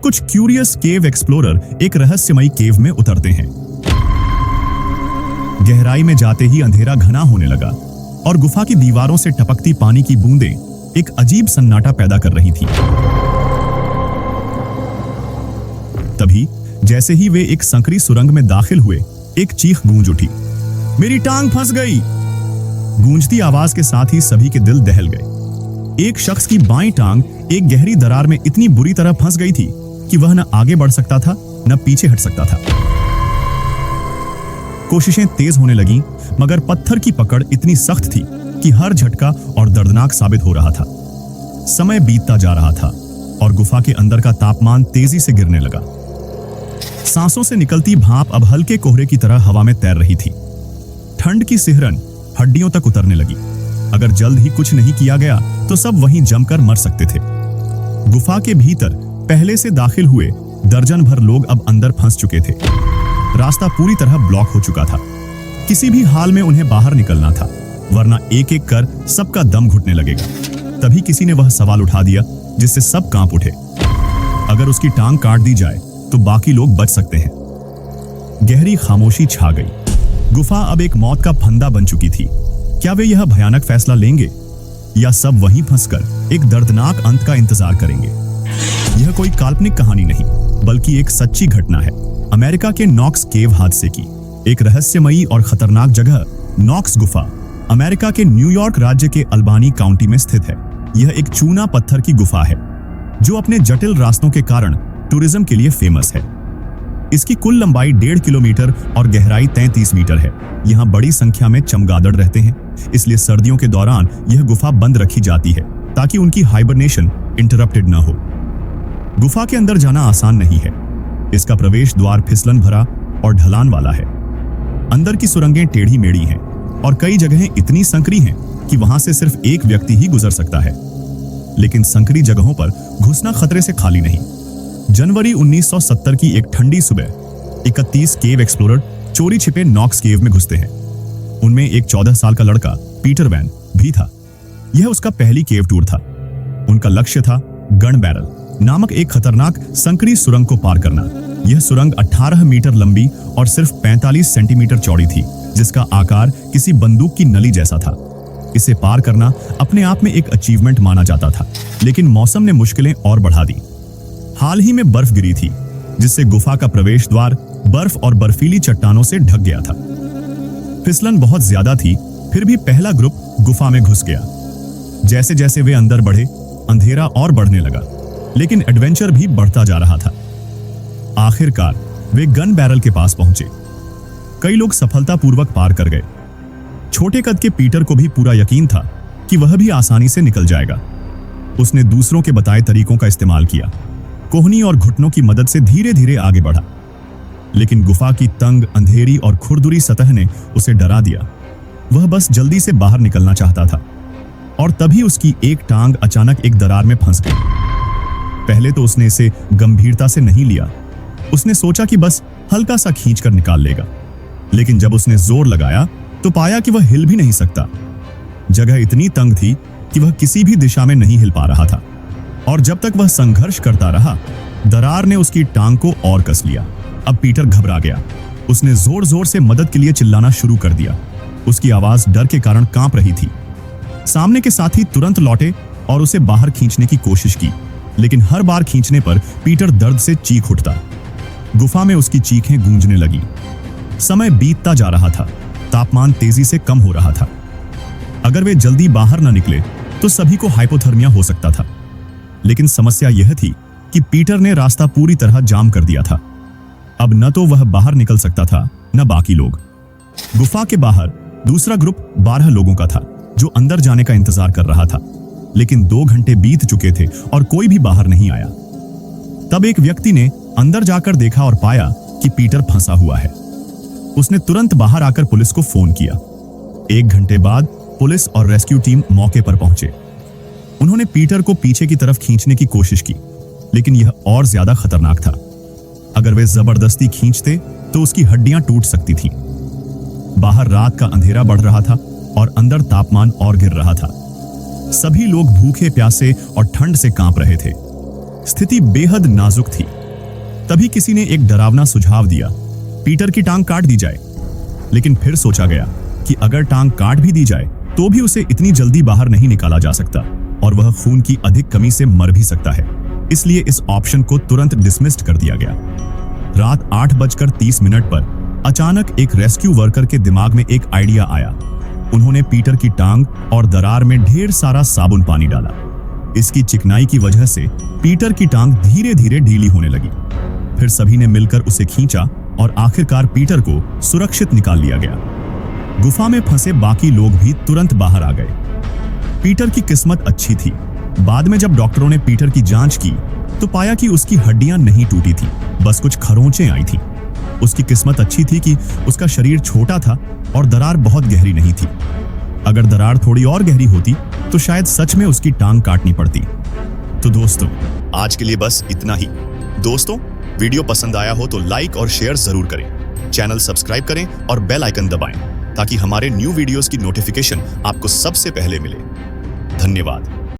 कुछ क्यूरियस केव एक्सप्लोरर एक रहस्यमयी केव में उतरते हैं। गहराई में जाते ही अंधेरा घना होने लगा और गुफा की दीवारों से टपकती पानी की बूंदें एक अजीब सन्नाटा पैदा कर रही थी। तभी जैसे ही वे एक संकरी सुरंग में दाखिल हुए, एक चीख गूंज उठी, मेरी टांग फंस गई। गूंजती आवाज के साथ ही सभी के दिल दहल गए। एक शख्स की बाईं टांग एक गहरी दरार में इतनी बुरी तरह फंस गई थी कि वह न आगे बढ़ सकता था न पीछे हट सकता था। कोशिशें तेज होने लगीं, मगर पत्थर की पकड़ इतनी सख्त थी कि हर झटका और दर्दनाक साबित हो रहा था। समय बीतता जा रहा था और गुफा के अंदर का तापमान तेजी से गिरने लगा। सांसों से निकलती भाप अब हल्के कोहरे की तरह हवा में तैर रही थी। ठंड की सिहरन हड्डियों तक उतरने लगी। अगर जल्द ही कुछ नहीं किया गया तो सब वहीं जमकर मर सकते थे। गुफा के भीतर पहले से दाखिल हुए दर्जन भर लोग अब अंदर फंस चुके थे। रास्ता पूरी तरह ब्लॉक हो चुका था। किसी भी हाल में उन्हें बाहर निकलना था, वरना एक एक कर सबका दम घुटने लगेगा। तभी किसी ने वह सवाल उठा दिया जिससे सब कांप उठे। अगर उसकी टांग काट दी जाए तो बाकी लोग बच सकते हैं। गहरी खामोशी छा गई। गुफा अब एक मौत का फंदा बन चुकी थी। क्या वे यह भयानक फैसला लेंगे या सब वहीं फंसकर एक दर्दनाक अंत का इंतजार करेंगे? यह कोई काल्पनिक कहानी नहीं, बल्कि एक सच्ची घटना है। अमेरिका के नॉक्स केव हादसे की। एक रहस्यमयी और खतरनाक जगह नॉक्स गुफा अमेरिका के न्यूयॉर्क राज्य के अल्बानी काउंटी में स्थित है। यह एक चूना पत्थर की गुफा है जो अपने जटिल रास्तों के कारण टूरिज्म के लिए फेमस है। इसकी कुल लंबाई 1.5 किलोमीटर और गहराई 33 मीटर है। यहाँ बड़ी संख्या में चमगादड़ रहते हैं, इसलिए सर्दियों के दौरान यह गुफा बंद रखी जाती है ताकि उनकी हाइबरनेशन इंटरप्टेड न हो। गुफा के अंदर जाना आसान नहीं है। इसका प्रवेश द्वार फिसलन भरा और ढलान वाला है। अंदर की सुरंगें टेढ़ी मेढ़ी हैं और कई जगहें इतनी संकरी हैं कि वहां से सिर्फ एक व्यक्ति ही गुजर सकता है। लेकिन संकरी जगहों पर घुसना खतरे से खाली नहीं। जनवरी 1970 की एक ठंडी सुबह 31 केव एक्सप्लोरर चोरी छिपे नॉक्स केव में घुसते हैं। उनमें एक 14 साल का लड़का पीटर वैन भी था। यह उसका पहली केव टूर था। उनका लक्ष्य था गन बैरल नामक एक खतरनाक संकरी सुरंग को पार करना। यह सुरंग 18 मीटर लंबी और सिर्फ 45 सेंटीमीटर चौड़ी थी, जिसका आकार किसी बंदूक की नली जैसा था। इसे पार करना अपने आप में एक अचीवमेंट माना जाता था, लेकिन मौसम ने मुश्किलें और बढ़ा दी। हाल ही में बर्फ गिरी थी, जिससे गुफा का प्रवेश द्वार बर्फ और बर्फीली चट्टानों से ढक गया था। फिसलन बहुत ज्यादा थी, फिर भी पहला ग्रुप गुफा में घुस गया। जैसे जैसे वे अंदर बढ़े, अंधेरा और बढ़ने लगा, लेकिन एडवेंचर भी बढ़ता जा रहा था। आखिरकार वे गन बैरल के पास पहुंचे। कई लोग सफलतापूर्वक पार कर गए। छोटे कद के पीटर को भी पूरा यकीन था कि वह भी आसानी से निकल जाएगा। उसने दूसरों के बताए तरीकों का इस्तेमाल किया। कोहनी और घुटनों की मदद से धीरे धीरे आगे बढ़ा, लेकिन गुफा की तंग, अंधेरी और खुरदुरी सतह ने उसे डरा दिया। वह बस जल्दी से बाहर निकलना चाहता था, और तभी उसकी एक टांग अचानक एक दरार में फंस गई। पहले तो उसने इसे गंभीरता से नहीं लिया। उसने सोचा कि बस हल्का सा खींचकर निकाल लेगा, लेकिन जब उसने जोर लगाया तो पाया कि वह हिल भी नहीं सकता। जगह इतनी तंग थी कि वह किसी भी दिशा में नहीं हिल पा रहा था, और जब तक वह संघर्ष करता रहा, दरार ने उसकी टांग को और कस लिया। अब पीटर घबरा गया। उसने जोर जोर से मदद के लिए चिल्लाना शुरू कर दिया। उसकी आवाज डर के कारण कांप रही थी। सामने के साथी तुरंत लौटे और उसे बाहर खींचने की कोशिश की, लेकिन हर बार खींचने पर पीटर दर्द से चीख उठता। गुफा में उसकी चीखें गूंजने लगी। समय बीतता जा रहा था। तापमान तेजी से कम हो रहा था। अगर वे जल्दी बाहर न निकले तो सभी को हाइपोथर्मिया हो सकता था। लेकिन समस्या यह थी कि पीटर ने रास्ता पूरी तरह जाम कर दिया था। अब न तो वह बाहर निकल सकता था, न बाकी लोग। गुफा के बाहर दूसरा ग्रुप 12 लोगों का था, जो अंदर जाने का इंतजार कर रहा था। लेकिन 2 घंटे बीत चुके थे और कोई भी बाहर नहीं आया। तब एक व्यक्ति ने अंदर जाकर देखा और पाया कि पीटर फंसा हुआ है। उसने तुरंत बाहर आकर पुलिस को फोन किया। 1 घंटे बाद पुलिस और रेस्क्यू टीम मौके पर पहुंचे। उन्होंने पीटर को पीछे की तरफ खींचने की कोशिश की, लेकिन यह और ज्यादा खतरनाक था। अगर वे जबरदस्ती खींचते तो उसकी हड्डियां टूट सकती थीं। बाहर रात का अंधेरा बढ़ रहा था और अंदर तापमान और गिर रहा था। सभी लोग भूखे प्यासे और ठंड से कांप रहे थे। स्थिति बेहद नाजुक थी। तभी किसी ने एक डरावना सुझाव दिया, पीटर की टांग काट दी जाए। लेकिन फिर सोचा गया कि अगर टांग काट भी दी जाए तो भी उसे इतनी जल्दी बाहर नहीं निकाला जा सकता और वह खून की अधिक कमी से मर भी सकता है। इसलिए इस ऑप्शन को तुरंत डिसमिस्ड कर दिया गया। रात 8:30 पर अचानक एक रेस्क्यू वर्कर के दिमाग में एक आइडिया आया। उन्होंने पीटर की टांग और दरार में ढेर सारा साबुन पानी डाला। इसकी चिकनाई की वजह से पीटर की टांग धीरे धीरे ढीली होने लगी। फिर सभी ने मिलकर उसे खींचा और आखिरकार पीटर को सुरक्षित निकाल लिया गया। गुफा में फंसे बाकी लोग भी तुरंत बाहर आ गए। पीटर की किस्मत अच्छी थी। बाद में जब डॉक्टरों ने पीटर की जांच की तो पाया कि उसकी हड्डियां नहीं टूटी थी, बस कुछ खरोंचें आई थी। उसकी किस्मत अच्छी थी कि उसका शरीर छोटा था और दरार बहुत गहरी नहीं थी। अगर दरार थोड़ी और गहरी होती तो शायद सच में उसकी टांग काटनी पड़ती। तो दोस्तों, आज के लिए बस इतना ही। दोस्तों, वीडियो पसंद आया हो तो लाइक और शेयर जरूर करें, चैनल सब्सक्राइब करें और बेल आइकन दबाएं ताकि हमारे न्यू वीडियोस की नोटिफिकेशन आपको सबसे पहले मिले। धन्यवाद।